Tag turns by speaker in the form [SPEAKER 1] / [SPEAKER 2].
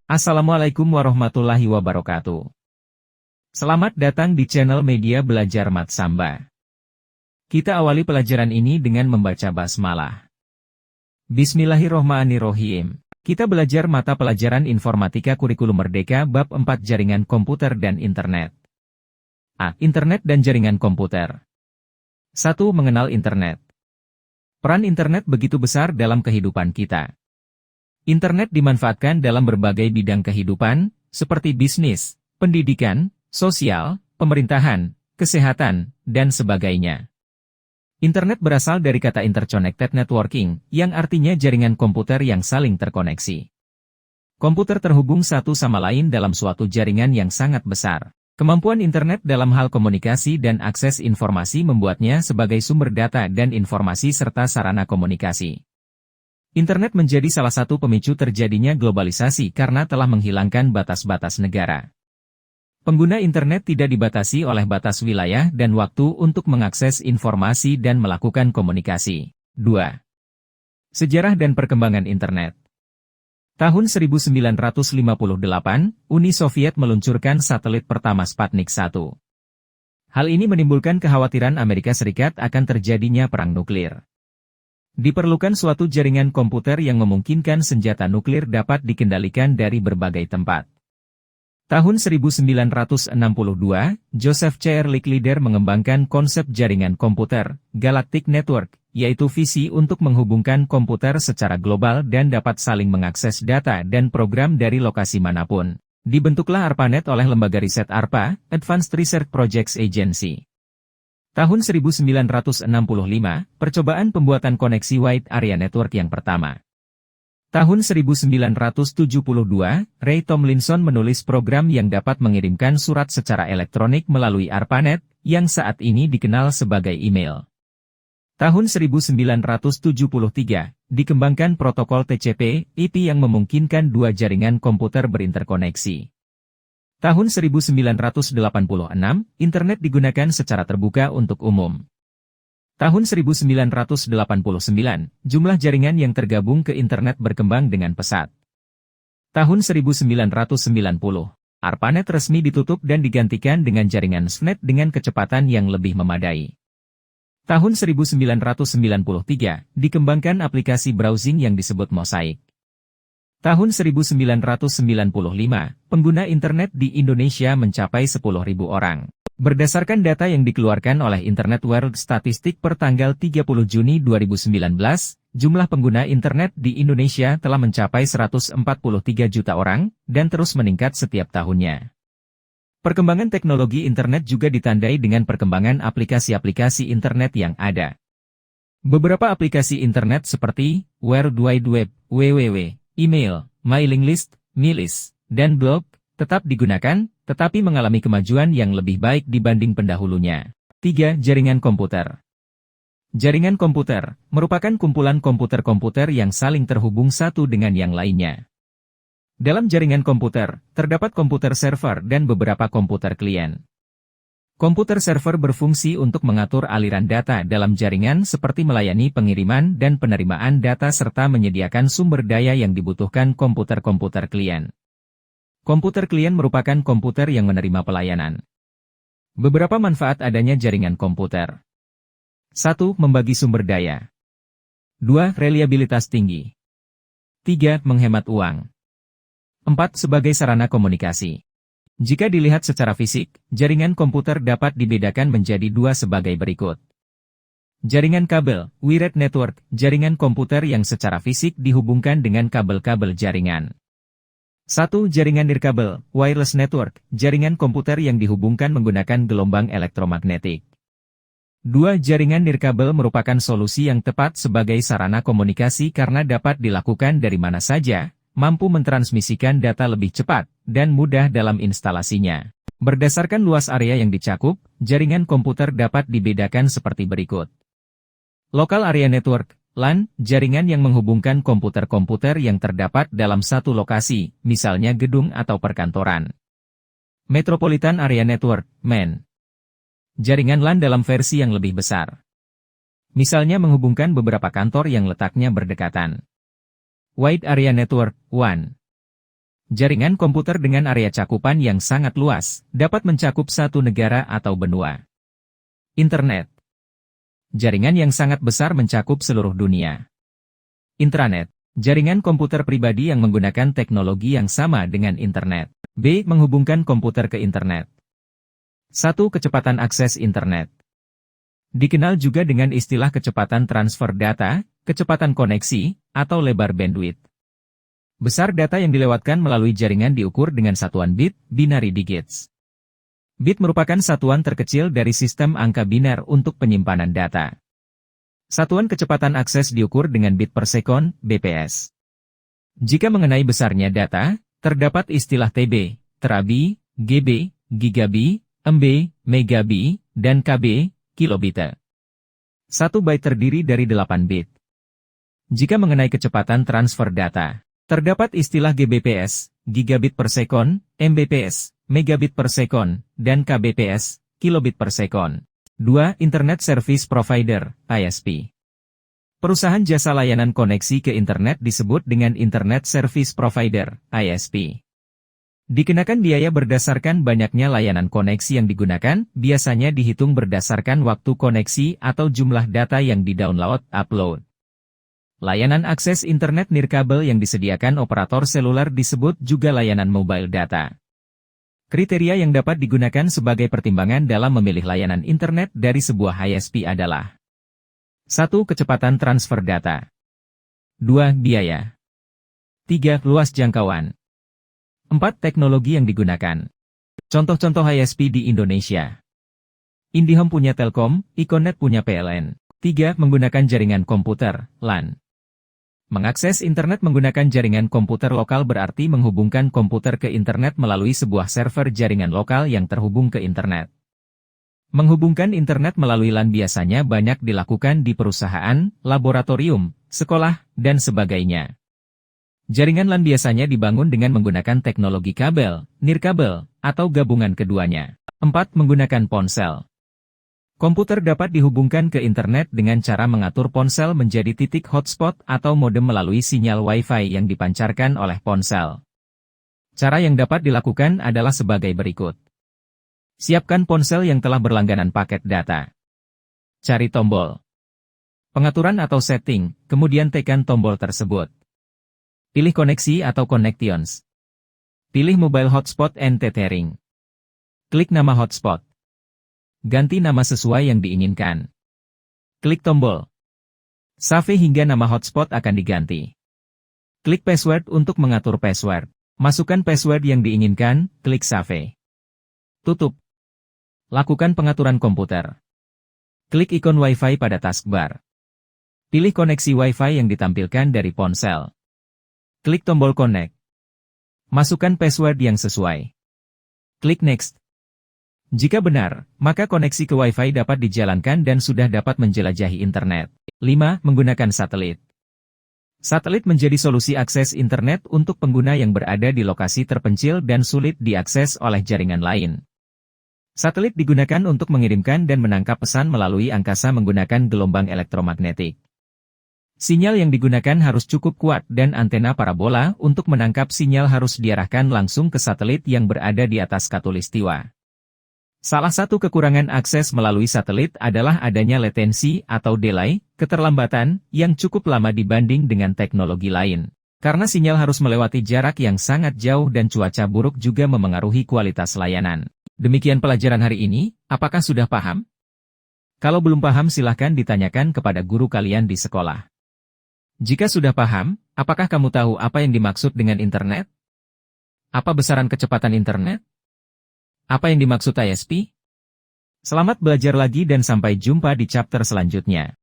[SPEAKER 1] Assalamualaikum warahmatullahi wabarakatuh. Selamat datang di channel media belajar Mat Samba. Kita awali pelajaran ini dengan membaca basmalah. Bismillahirrohmanirrohim. Kita belajar mata pelajaran Informatika Kurikulum Merdeka bab 4 Jaringan Komputer dan Internet. A. Internet dan Jaringan Komputer. 1. Mengenal Internet. Peran Internet begitu besar dalam kehidupan kita. Internet dimanfaatkan dalam berbagai bidang kehidupan, seperti bisnis, pendidikan, sosial, pemerintahan, kesehatan, dan sebagainya. Internet berasal dari kata interconnected networking, yang artinya jaringan komputer yang saling terkoneksi. Komputer terhubung satu sama lain dalam suatu jaringan yang sangat besar. Kemampuan internet dalam hal komunikasi dan akses informasi membuatnya sebagai sumber data dan informasi serta sarana komunikasi. Internet menjadi salah satu pemicu terjadinya globalisasi karena telah menghilangkan batas-batas negara. Pengguna internet tidak dibatasi oleh batas wilayah dan waktu untuk mengakses informasi dan melakukan komunikasi. 2. Sejarah dan perkembangan internet. Tahun 1958, Uni Soviet meluncurkan satelit pertama Sputnik 1. Hal ini menimbulkan kekhawatiran Amerika Serikat akan terjadinya perang nuklir. Diperlukan suatu jaringan komputer yang memungkinkan senjata nuklir dapat dikendalikan dari berbagai tempat. Tahun 1962, Joseph C. Ehrlich Leader mengembangkan konsep jaringan komputer, Galactic Network, yaitu visi untuk menghubungkan komputer secara global dan dapat saling mengakses data dan program dari lokasi manapun. Dibentuklah ARPANET oleh lembaga riset ARPA, Advanced Research Projects Agency. Tahun 1965, percobaan pembuatan koneksi Wide Area Network yang pertama. Tahun 1972, Ray Tomlinson menulis program yang dapat mengirimkan surat secara elektronik melalui ARPANET, yang saat ini dikenal sebagai email. Tahun 1973, dikembangkan protokol TCP/IP yang memungkinkan dua jaringan komputer berinterkoneksi. Tahun 1986, internet digunakan secara terbuka untuk umum. Tahun 1989, jumlah jaringan yang tergabung ke internet berkembang dengan pesat. Tahun 1990, ARPANET resmi ditutup dan digantikan dengan jaringan SNET dengan kecepatan yang lebih memadai. Tahun 1993, dikembangkan aplikasi browsing yang disebut Mosaic. Tahun 1995, pengguna internet di Indonesia mencapai 10.000 orang. Berdasarkan data yang dikeluarkan oleh Internet World Statistic per tanggal 30 Juni 2019, jumlah pengguna internet di Indonesia telah mencapai 143 juta orang, dan terus meningkat setiap tahunnya. Perkembangan teknologi internet juga ditandai dengan perkembangan aplikasi-aplikasi internet yang ada. Beberapa aplikasi internet seperti World Wide Web, www, email, mailing list, milis, dan blog, tetap digunakan, tetapi mengalami kemajuan yang lebih baik dibanding pendahulunya. 3. Jaringan komputer. Jaringan komputer merupakan kumpulan komputer-komputer yang saling terhubung satu dengan yang lainnya. Dalam jaringan komputer, terdapat komputer server dan beberapa komputer klien. Komputer server berfungsi untuk mengatur aliran data dalam jaringan seperti melayani pengiriman dan penerimaan data serta menyediakan sumber daya yang dibutuhkan komputer-komputer klien. Komputer klien merupakan komputer yang menerima pelayanan. Beberapa manfaat adanya jaringan komputer. 1. Membagi sumber daya. 2. Reliabilitas tinggi. 3. Menghemat uang. 4. Sebagai sarana komunikasi. Jika dilihat secara fisik, jaringan komputer dapat dibedakan menjadi dua sebagai berikut. Jaringan kabel, wired network, jaringan komputer yang secara fisik dihubungkan dengan kabel-kabel jaringan. 1. Jaringan nirkabel, wireless network, jaringan komputer yang dihubungkan menggunakan gelombang elektromagnetik. 2. Jaringan nirkabel merupakan solusi yang tepat sebagai sarana komunikasi karena dapat dilakukan dari mana saja, mampu mentransmisikan data lebih cepat, dan mudah dalam instalasinya. Berdasarkan luas area yang dicakup, jaringan komputer dapat dibedakan seperti berikut. Local Area Network, LAN, jaringan yang menghubungkan komputer-komputer yang terdapat dalam satu lokasi, misalnya gedung atau perkantoran. Metropolitan Area Network, MEN. Jaringan LAN dalam versi yang lebih besar. Misalnya menghubungkan beberapa kantor yang letaknya berdekatan. Wide Area Network, WAN. Jaringan komputer dengan area cakupan yang sangat luas, dapat mencakup satu negara atau benua. Internet. Jaringan yang sangat besar mencakup seluruh dunia. Intranet. Jaringan komputer pribadi yang menggunakan teknologi yang sama dengan internet. B. Menghubungkan komputer ke internet. 1. Kecepatan akses internet. Dikenal juga dengan istilah kecepatan transfer data, kecepatan koneksi, atau lebar bandwidth. Besar data yang dilewatkan melalui jaringan diukur dengan satuan bit, binary digits. Bit merupakan satuan terkecil dari sistem angka biner untuk penyimpanan data. Satuan kecepatan akses diukur dengan bit per second, bps. Jika mengenai besarnya data, terdapat istilah TB, terabi, GB, gigabi, MB, megabi, dan KB, kilobit. 1 byte terdiri dari 8 bit. Jika mengenai kecepatan transfer data, terdapat istilah GBps, gigabit per second, Mbps, megabit per second, dan kbps, kilobit per second. 2. Internet Service Provider, ISP. Perusahaan jasa layanan koneksi ke internet disebut dengan Internet Service Provider, ISP. Dikenakan biaya berdasarkan banyaknya layanan koneksi yang digunakan, biasanya dihitung berdasarkan waktu koneksi atau jumlah data yang di-download, upload. Layanan akses internet nirkabel yang disediakan operator seluler disebut juga layanan mobile data. Kriteria yang dapat digunakan sebagai pertimbangan dalam memilih layanan internet dari sebuah ISP adalah 1. Kecepatan transfer data. 2. Biaya. 3. Luas jangkauan. 4. Teknologi yang digunakan. Contoh-contoh ISP di Indonesia. IndiHome punya Telkom, Iconet punya PLN. 3. Menggunakan jaringan komputer, LAN. Mengakses internet menggunakan jaringan komputer lokal berarti menghubungkan komputer ke internet melalui sebuah server jaringan lokal yang terhubung ke internet. Menghubungkan internet melalui LAN biasanya banyak dilakukan di perusahaan, laboratorium, sekolah, dan sebagainya. Jaringan LAN biasanya dibangun dengan menggunakan teknologi kabel, nirkabel, atau gabungan keduanya. 4. Menggunakan ponsel. Komputer dapat dihubungkan ke internet dengan cara mengatur ponsel menjadi titik hotspot atau modem melalui sinyal Wi-Fi yang dipancarkan oleh ponsel. Cara yang dapat dilakukan adalah sebagai berikut. Siapkan ponsel yang telah berlangganan paket data. Cari tombol pengaturan atau setting, kemudian tekan tombol tersebut. Pilih koneksi atau connections. Pilih mobile hotspot and tethering. Klik nama hotspot. Ganti nama sesuai yang diinginkan. Klik tombol save hingga nama hotspot akan diganti. Klik password untuk mengatur password. Masukkan password yang diinginkan, klik save. Tutup. Lakukan pengaturan komputer. Klik ikon Wi-Fi pada taskbar. Pilih koneksi Wi-Fi yang ditampilkan dari ponsel. Klik tombol connect. Masukkan password yang sesuai. Klik next. Jika benar, maka koneksi ke Wi-Fi dapat dijalankan dan sudah dapat menjelajahi internet. 5. Menggunakan satelit. Satelit menjadi solusi akses internet untuk pengguna yang berada di lokasi terpencil dan sulit diakses oleh jaringan lain. Satelit digunakan untuk mengirimkan dan menangkap pesan melalui angkasa menggunakan gelombang elektromagnetik. Sinyal yang digunakan harus cukup kuat dan antena parabola untuk menangkap sinyal harus diarahkan langsung ke satelit yang berada di atas khatulistiwa. Salah satu kekurangan akses melalui satelit adalah adanya latensi atau delay, keterlambatan, yang cukup lama dibanding dengan teknologi lain. Karena sinyal harus melewati jarak yang sangat jauh dan cuaca buruk juga memengaruhi kualitas layanan. Demikian pelajaran hari ini, apakah sudah paham? Kalau belum paham silahkan ditanyakan kepada guru kalian di sekolah. Jika sudah paham, apakah kamu tahu apa yang dimaksud dengan internet? Apa besaran kecepatan internet? Apa yang dimaksud ISP? Selamat belajar lagi dan sampai jumpa di chapter selanjutnya.